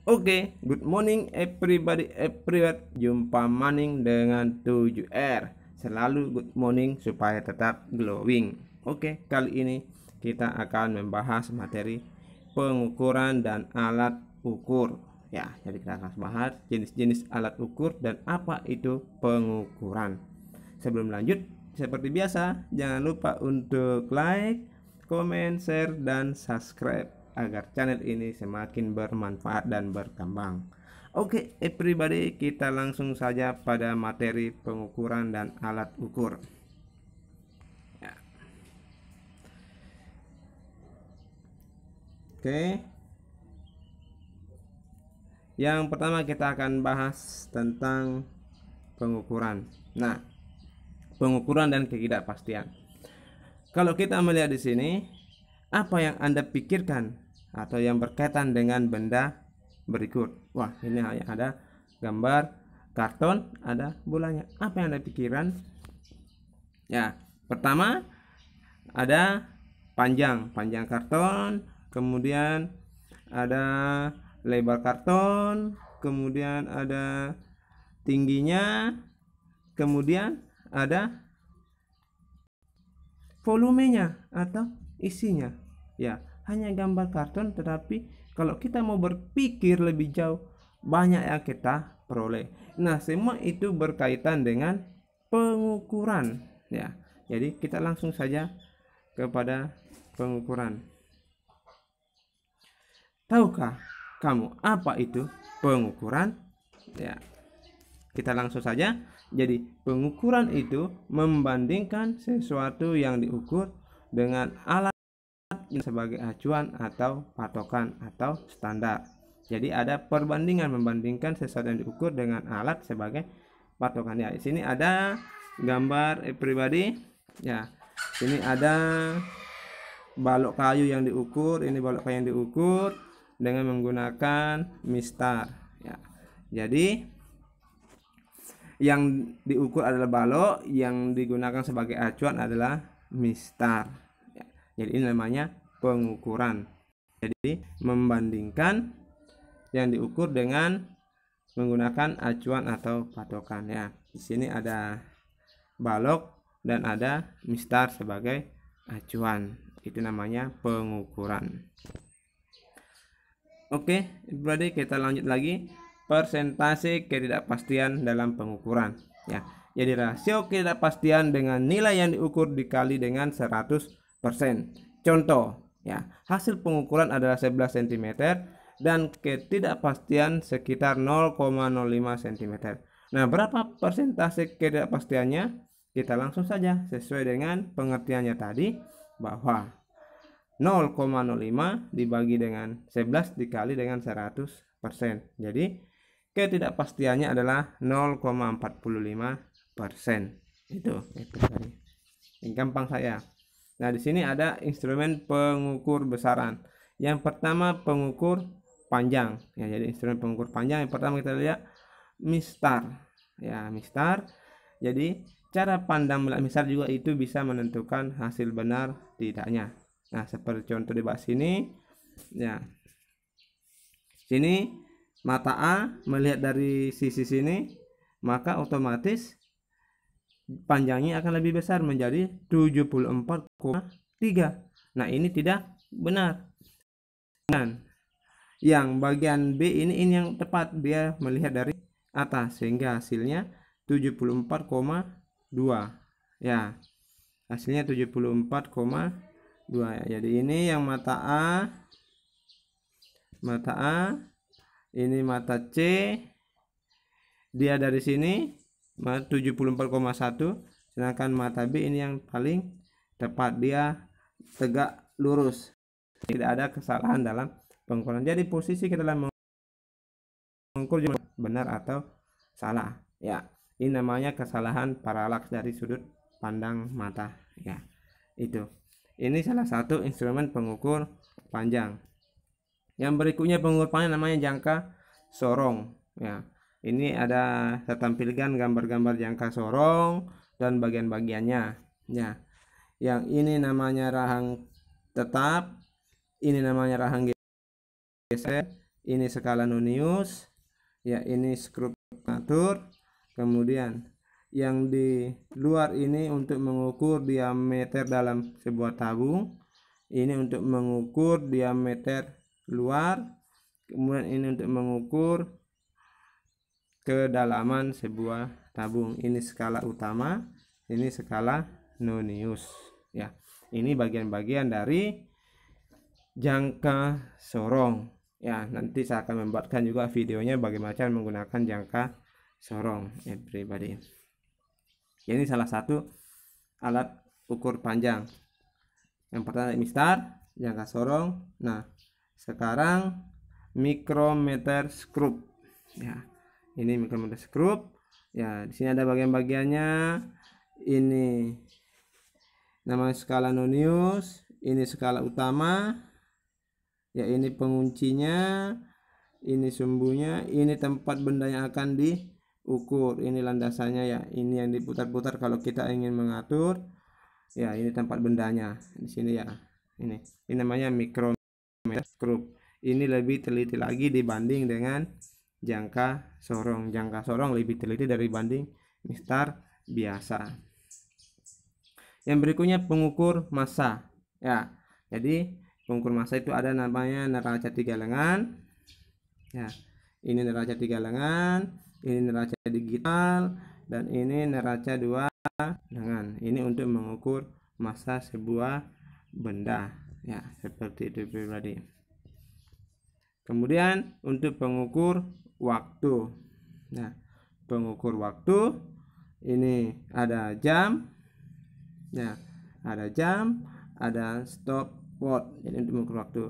Oke, good morning everybody everywhere. Jumpa maning dengan 7R. Selalu good morning supaya tetap glowing. Oke, kali ini kita akan membahas materi pengukuran dan alat ukur. Ya, jadi kita akan bahas jenis-jenis alat ukur dan apa itu pengukuran. Sebelum lanjut, seperti biasa, jangan lupa untuk like, komen, share, dan subscribe agar channel ini semakin bermanfaat dan berkembang. Oke, everybody, kita langsung saja pada materi pengukuran dan alat ukur. Ya. Oke. Yang pertama kita akan bahas tentang pengukuran. Nah, pengukuran dan ketidakpastian. Kalau kita melihat di sini, apa yang Anda pikirkan atau yang berkaitan dengan benda berikut? Wah, ini ada gambar karton, ada bolanya. Apa yang Anda pikirkan? Ya, pertama ada panjang karton, kemudian ada lebar karton, kemudian ada tingginya, kemudian ada volumenya atau isinya. Ya, hanya gambar karton, tetapi kalau kita mau berpikir lebih jauh, banyak yang kita peroleh. Nah, semua itu berkaitan dengan pengukuran. Ya, jadi kita langsung saja kepada pengukuran. Tahukah kamu apa itu pengukuran? Ya, kita langsung saja. Jadi pengukuran itu membandingkan sesuatu yang diukur dengan alat sebagai acuan atau patokan atau standar. Jadi ada perbandingan, membandingkan sesuatu yang diukur dengan alat sebagai patokan. Ya, di sini ada gambar pribadi. Ya, sini ada balok kayu yang diukur. Ini balok kayu yang diukur dengan menggunakan mistar. Ya, jadi yang diukur adalah balok, yang digunakan sebagai acuan adalah mistar. Ya, jadi ini namanya pengukuran. Jadi membandingkan yang diukur dengan menggunakan acuan atau patokan. Ya, di sini ada balok dan ada mistar sebagai acuan. Itu namanya pengukuran. Oke, berarti kita lanjut lagi. Persentase ketidakpastian dalam pengukuran. Ya, jadi rasio ketidakpastian dengan nilai yang diukur dikali dengan 100%. Contoh, ya, hasil pengukuran adalah 11 cm dan ketidakpastian sekitar 0,05 cm. Nah, berapa persentase ketidakpastiannya? Kita langsung saja sesuai dengan pengertiannya tadi, bahwa 0,05 dibagi dengan 11 dikali dengan 100%. Jadi ketidakpastiannya adalah 0,45%. Itu tadi. Gampang saya. Nah, di sini ada instrumen pengukur besaran. Yang pertama pengukur panjang. Ya, jadi instrumen pengukur panjang yang pertama kita lihat mistar. Ya, mistar. Jadi cara pandang melihat mistar juga itu bisa menentukan hasil benar tidaknya. Nah, seperti contoh di bawah sini. Ya. Sini mata A melihat dari sisi sini, maka otomatis panjangnya akan lebih besar menjadi 74,3. Nah, ini tidak benar. Dan yang bagian B ini yang tepat, dia melihat dari atas sehingga hasilnya 74,2. Ya, hasilnya 74,2. Jadi ini yang mata A, ini mata C, dia dari sini 74,1, sedangkan mata B ini yang paling tepat, dia tegak lurus, tidak ada kesalahan dalam pengukuran. Jadi posisi kita dalam mengukur benar atau salah. Ya, ini namanya kesalahan paralaks dari sudut pandang mata. Ya, itu. Ini salah satu instrumen pengukur panjang. Yang berikutnya pengukur panjang namanya jangka sorong. Ya, ini ada saya tampilkan gambar-gambar jangka sorong dan bagian-bagiannya. Ya, yang ini namanya rahang tetap, ini namanya rahang geser, ini skala nonius, ya ini skrup pengatur. Kemudian yang di luar ini untuk mengukur diameter dalam sebuah tabung, ini untuk mengukur diameter luar, kemudian ini untuk mengukur kedalaman sebuah tabung. Ini skala utama, ini skala nonius, ya. Ini bagian-bagian dari jangka sorong, ya. Nanti saya akan membuatkan juga videonya bagaimana cara menggunakan jangka sorong, everybody. Ini salah satu alat ukur panjang. Yang pertama mistar, jangka sorong. Nah, sekarang mikrometer skrup, ya. Ini mikrometer skrup, ya. Di sini ada bagian-bagiannya. Ini namanya skala nonius, ini skala utama, ya. Ini penguncinya, ini sumbunya, ini tempat benda yang akan diukur, ini landasannya, ya. Ini yang diputar-putar kalau kita ingin mengatur, ya. Ini tempat bendanya di sini, ya. Ini namanya mikrometer skrup. Ini lebih teliti lagi dibanding dengan jangka sorong. Jangka sorong lebih teliti dari banding mistar biasa. Yang berikutnya pengukur massa, ya. Jadi pengukur massa itu ada namanya neraca 3 lengan, ya. Ini neraca 3 lengan, ini neraca digital, dan ini neraca 2 lengan. Ini untuk mengukur massa sebuah benda, ya, seperti itu pribadi. Kemudian untuk pengukur waktu, nah, pengukur waktu ini ada jam, ya, ada jam, ada stopwatch, jadi untuk mengukur waktu.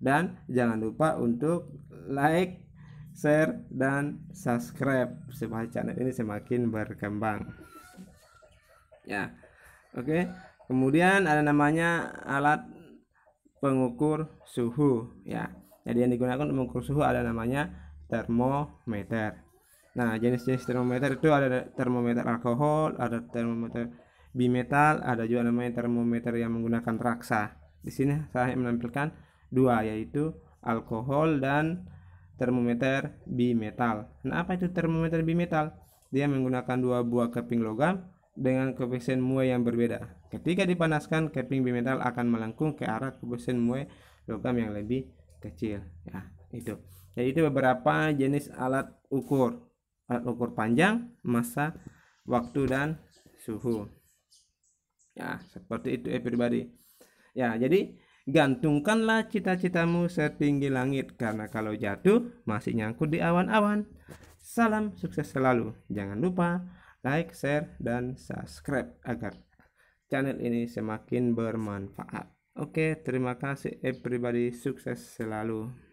Dan jangan lupa untuk like, share, dan subscribe supaya channel ini semakin berkembang, ya. Oke. Kemudian ada namanya alat pengukur suhu, ya. Jadi yang digunakan untuk mengukur suhu ada namanya termometer. Nah, jenis-jenis termometer itu ada termometer alkohol, ada termometer bimetal, ada juga namanya termometer yang menggunakan raksa. Di sini saya menampilkan dua, yaitu alkohol dan termometer bimetal. Nah, apa itu termometer bimetal? Dia menggunakan dua buah keping logam dengan koefisien muai yang berbeda. Ketika dipanaskan, keping bimetal akan melengkung ke arah koefisien muai logam yang lebih kecil, ya. Itu. Jadi itu beberapa jenis alat ukur panjang, massa, waktu, dan suhu, ya. Seperti itu everybody, ya. Jadi gantungkanlah cita-citamu setinggi langit, karena kalau jatuh masih nyangkut di awan-awan. Salam sukses selalu. Jangan lupa like, share, dan subscribe agar channel ini semakin bermanfaat. Oke, terima kasih everybody, sukses selalu.